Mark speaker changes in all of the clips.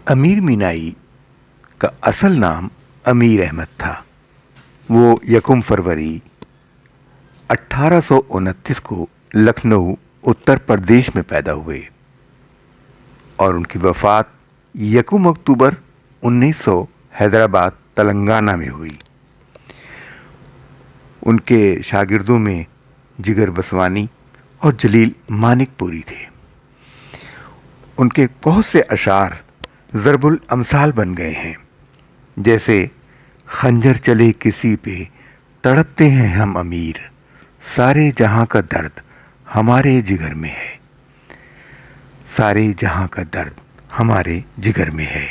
Speaker 1: امیر مینائی کا اصل نام امیر احمد تھا۔ وہ 1 فروری 1829 کو لکھنؤ اتر پردیش میں پیدا ہوئے اور ان کی وفات 1 اکتوبر 1900 حیدرآباد تلنگانہ میں ہوئی۔ ان کے شاگردوں میں جگر بسوانی اور جلیل مانک پوری تھے۔ ان کے بہت سے اشعار ضرب الامثال بن گئے ہیں، جیسے خنجر چلے کسی پہ تڑپتے ہیں ہم امیر، سارے جہاں کا درد ہمارے جگر میں ہے، سارے جہاں کا درد ہمارے جگر میں ہے۔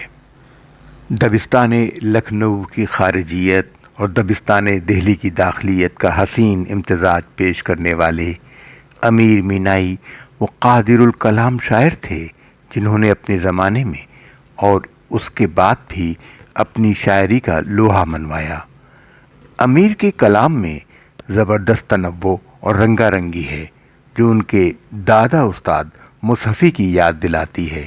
Speaker 1: دبستان لکھنؤ کی خارجیت اور دبستان دہلی کی داخلیت کا حسین امتزاج پیش کرنے والے امیر مینائی وہ قادر الکلام شاعر تھے جنہوں نے اپنے زمانے میں اور اس کے بعد بھی اپنی شاعری کا لوہا منوایا۔ امیر کے کلام میں زبردست تنوع اور رنگا رنگی ہے جو ان کے دادا استاد مصحفی کی یاد دلاتی ہے۔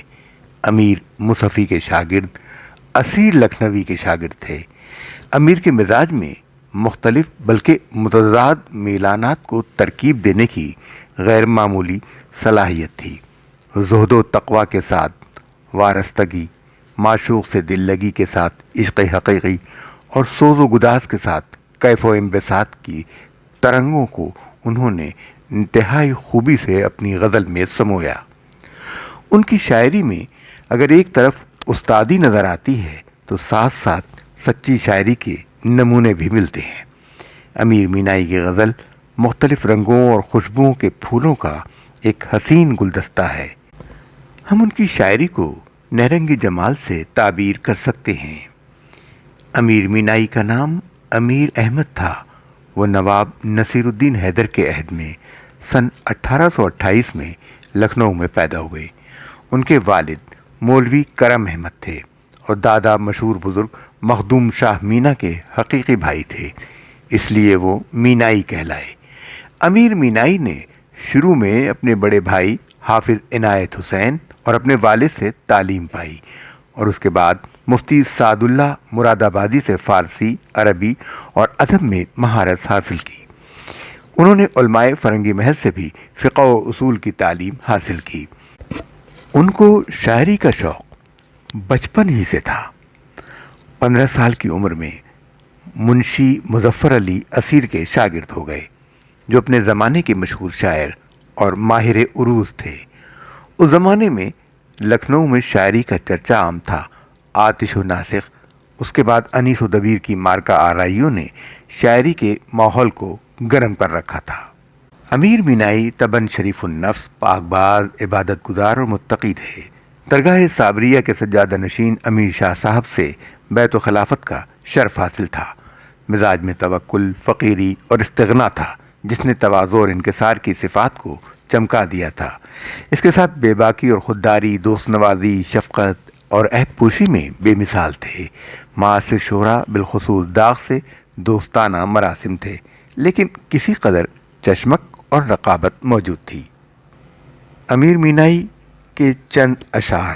Speaker 1: امیر مصحفی کے شاگرد اصیل لکھنوی کے شاگرد تھے۔ امیر کے مزاج میں مختلف بلکہ متضاد میلانات کو ترکیب دینے کی غیر معمولی صلاحیت تھی۔ زہد و تقویٰ کے ساتھ وارستگی، معشوق سے دل لگی کے ساتھ عشق حقیقی اور سوز و گداز کے ساتھ کیف و انبساط کی ترنگوں کو انہوں نے انتہائی خوبی سے اپنی غزل میں سمویا۔ ان کی شاعری میں اگر ایک طرف استادی نظر آتی ہے تو ساتھ ساتھ سچی شاعری کے نمونے بھی ملتے ہیں۔ امیر مینائی کی غزل مختلف رنگوں اور خوشبوؤں کے پھولوں کا ایک حسین گلدستہ ہے۔ ہم ان کی شاعری کو نیرنگ جمال سے تعبیر کر سکتے ہیں۔ امیر مینائی کا نام امیر احمد تھا۔ وہ نواب نصیر الدین حیدر کے عہد میں سن 1828 میں لکھنؤ میں پیدا ہوئے۔ ان کے والد مولوی کرم احمد تھے اور دادا مشہور بزرگ مخدوم شاہ مینا کے حقیقی بھائی تھے، اس لیے وہ مینائی کہلائے۔ امیر مینائی نے شروع میں اپنے بڑے بھائی حافظ عنایت حسین اور اپنے والد سے تعلیم پائی اور اس کے بعد مفتی سعد اللہ مراد آبادی سے فارسی، عربی اور ادب میں مہارت حاصل کی۔ انہوں نے علماء فرنگی محل سے بھی فقہ و اصول کی تعلیم حاصل کی۔ ان کو شاعری کا شوق بچپن ہی سے تھا۔ 15 سال کی عمر میں منشی مظفر علی اسیر کے شاگرد ہو گئے، جو اپنے زمانے کے مشہور شاعر اور ماہر عروض تھے۔ اس زمانے میں لکھنؤ میں شاعری کا چرچا عام تھا۔ آتش و ناسخ، اس کے بعد انیس و دبیر کی مارکہ آرائیوں نے شاعری کے ماحول کو گرم کر رکھا تھا۔ امیر مینائی طبعاً شریف النفس، پاک باز، عبادت گزار اور متقی تھے۔ درگاہ صابریہ کے سجادہ نشین امیر شاہ صاحب سے بیت و خلافت کا شرف حاصل تھا۔ مزاج میں توکل، فقیری اور استغنا تھا، جس نے تواضع اور انکسار کی صفات کو چمکا دیا تھا۔ اس کے ساتھ بے باکی اور خودداری، دوست نوازی، شفقت اور عیب پوشی میں بے مثال تھے۔ معاصر شعراء بالخصوص داغ سے دوستانہ مراسم تھے، لیکن کسی قدر چشمک اور رقابت موجود تھی۔ امیر مینائی کے چند اشعار: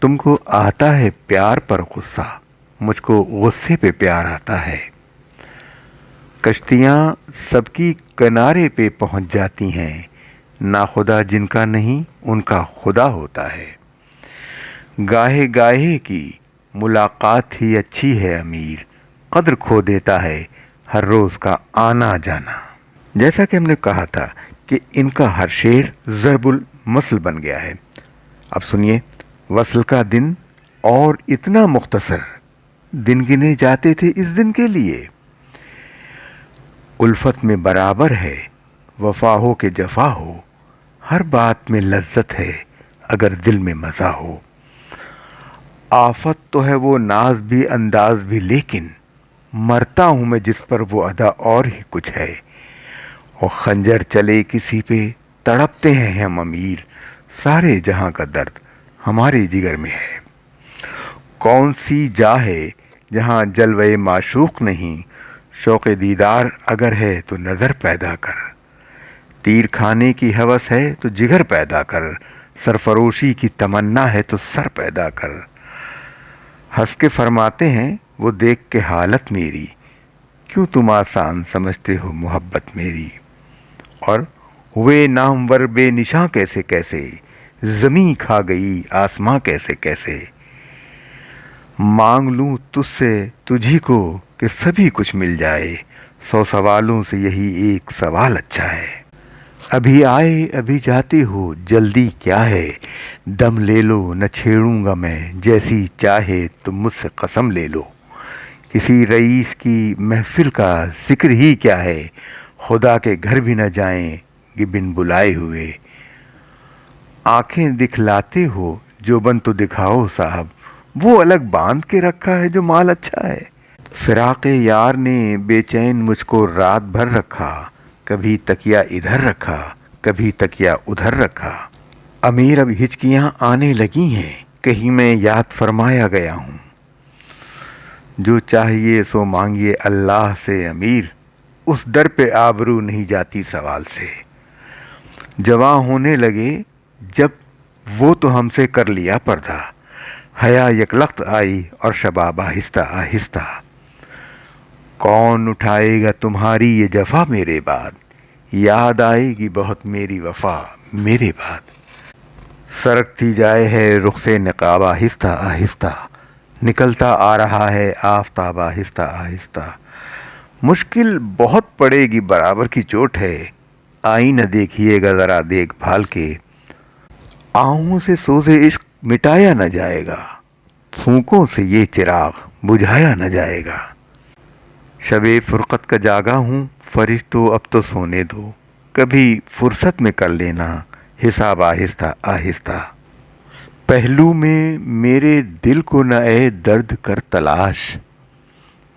Speaker 1: تم کو آتا ہے پیار پر غصہ، مجھ کو غصے پہ پیار آتا ہے۔ کشتیاں سب کی کنارے پہ پہنچ جاتی ہیں، ناخدا جن کا نہیں ان کا خدا ہوتا ہے۔ گاہے گاہے کی ملاقات ہی اچھی ہے امیر، قدر کھو دیتا ہے ہر روز کا آنا جانا۔ جیسا کہ ہم نے کہا تھا کہ ان کا ہر شعر ضرب المثل بن گیا ہے۔ اب سنیے: وصل کا دن اور اتنا مختصر، دن گنے جاتے تھے اس دن کے لیے۔ الفت میں برابر ہے وفا ہو کہ جفا ہو، ہر بات میں لذت ہے اگر دل میں مزہ ہو۔ آفت تو ہے وہ ناز بھی انداز بھی، لیکن مرتا ہوں میں جس پر وہ ادا اور ہی کچھ ہے۔ اور خنجر چلے کسی پہ تڑپتے ہیں ہم امیر، سارے جہاں کا درد ہمارے جگر میں ہے۔ کون سی جا ہے جہاں جلوے معشوق نہیں، شوق دیدار اگر ہے تو نظر پیدا کر۔ تیر کھانے کی ہوس ہے تو جگر پیدا کر، سرفروشی کی تمنا ہے تو سر پیدا کر۔ ہنس کے فرماتے ہیں وہ دیکھ کے حالت میری، کیوں تم آسان سمجھتے ہو محبت میری؟ اور ہوئے نامور بے نشاں کیسے کیسے، زمیں کھا گئی آسماں کیسے کیسے۔ مانگ لوں تجھ سے تجھی کو کہ سبھی کچھ مل جائے، 100 سوالوں سے یہی ایک سوال اچھا ہے۔ ابھی آئے ابھی جاتے ہو جلدی کیا ہے، دم لے لو نہ چھیڑوں گا میں، جیسی چاہے تم مجھ سے قسم لے لو۔ کسی رئیس کی محفل کا ذکر ہی کیا ہے، خدا کے گھر بھی نہ جائیں گے بن بلائے ہوئے۔ آنکھیں دکھلاتے ہو جو بن تو دکھاؤ صاحب، وہ الگ باندھ کے رکھا ہے جو مال اچھا ہے۔ فراق یار نے بے چین مجھ کو رات بھر رکھا، کبھی تکیا ادھر رکھا کبھی تکیا ادھر رکھا۔ امیر اب ہچکیاں آنے لگی ہیں، کہیں میں یاد فرمایا گیا ہوں۔ جو چاہیے سو مانگیے اللہ سے امیر، اس در پہ آبرو نہیں جاتی سوال سے۔ جواں ہونے لگے جب وہ تو ہم سے کر لیا پردہ، حیا یکلخت آئی اور شباب آہستہ آہستہ۔ کون اٹھائے گا تمہاری یہ جفا میرے بعد، یاد آئے گی بہت میری وفا میرے بعد۔ سرکتی جائے ہے رخ سے نقاب آہستہ آہستہ، نکلتا آ رہا ہے آفتاب آہستہ آہستہ۔ مشکل بہت پڑے گی برابر کی چوٹ ہے، آئینہ دیکھیے گا ذرا دیکھ بھال کے۔ آہوں سے سوز عشق مٹایا نہ جائے گا، پھونکوں سے یہ چراغ بجھایا نہ جائے گا۔ شب فرقت کا جاگا ہوں فرشتوں اب تو سونے دو، کبھی فرصت میں کر لینا حساب آہستہ آہستہ۔ پہلو میں میرے دل کو نہ اے درد کر تلاش،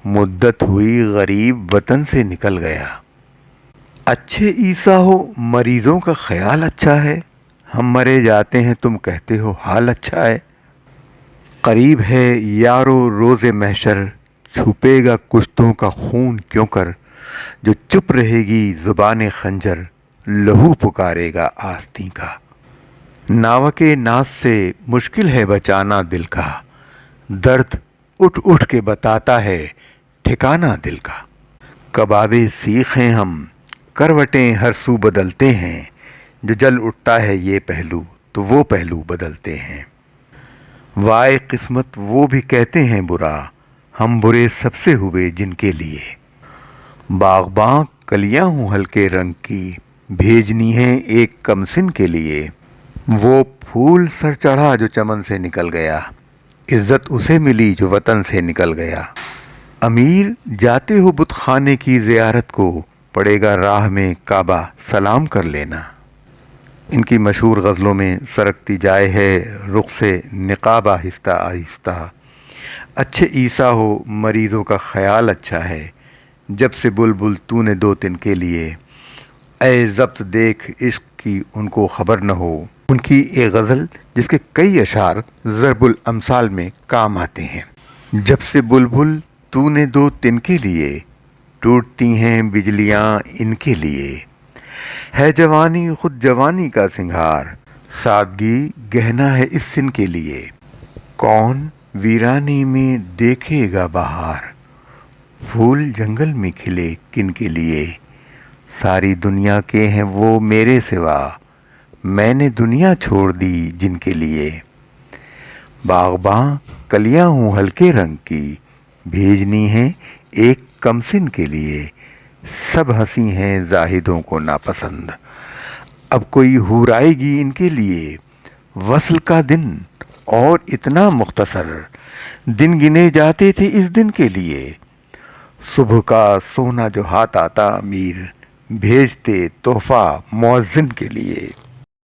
Speaker 1: مدت ہوئی غریب وطن سے نکل گیا۔ اچھے عیسیٰ ہو مریضوں کا خیال اچھا ہے، ہم مرے جاتے ہیں تم کہتے ہو حال اچھا ہے۔ قریب ہے یارو روز محشر، چھپے گا کشتوں کا خون کیوں کر، جو چپ رہے گی زبان خنجر، لہو پکارے گا آستین کا۔ ناوک ناز سے مشکل ہے بچانا دل کا، درد اٹھ اٹھ کے بتاتا ہے ٹھکانہ دل کا۔ کبابِ سیخ ہیں ہم، کروٹیں ہر سو بدلتے ہیں، جو جل اٹھتا ہے یہ پہلو تو وہ پہلو بدلتے ہیں۔ وائے قسمت وہ بھی کہتے ہیں برا، ہم برے سب سے ہوئے جن کے لیے۔ باغباں کلیاں ہوں ہلکے رنگ کی، بھیجنی ہیں ایک کم سن کے لیے۔ وہ پھول سر چڑھا جو چمن سے نکل گیا، عزت اسے ملی جو وطن سے نکل گیا۔ امیر جاتے ہو بت خانے کی زیارت کو، پڑے گا راہ میں کعبہ سلام کر لینا۔ ان کی مشہور غزلوں میں سرکتی جائے ہے رخ سے نقاب آہستہ آہستہ، اچھے عیسیٰ ہو مریضوں کا خیال اچھا ہے، جب سے بلبل تو نے دو تن کے لیے، اے ضبط دیکھ عشق کی ان کو خبر نہ ہو۔ ان کی ایک غزل جس کے کئی اشعار ضرب الامثال میں کام آتے ہیں۔ جب سے بلبل تو نے دو تن کے لیے، ٹوٹتی ہیں بجلیاں ان کے لیے۔ ہے جوانی خود جوانی کا سنگھار، سادگی گہنا ہے اس سن کے لیے۔ کون ویرانی میں دیکھے گا بہار، پھول جنگل میں کھلے کن کے لیے۔ ساری دنیا کے ہیں وہ میرے سوا، میں نے دنیا چھوڑ دی جن کے لیے۔ باغباں کلیاں ہوں ہلکے رنگ کی، بھیجنی ہیں ایک کمسن کے لیے۔ سب ہنسی ہیں زاہدوں کو ناپسند، اب کوئی حور آئے گی ان کے لیے۔ وصل کا دن اور اتنا مختصر، دن گنے جاتے تھے اس دن کے لیے۔ صبح کا سونا جو ہاتھ آتا امیر، بھیجتے تحفہ مؤذن کے لیے۔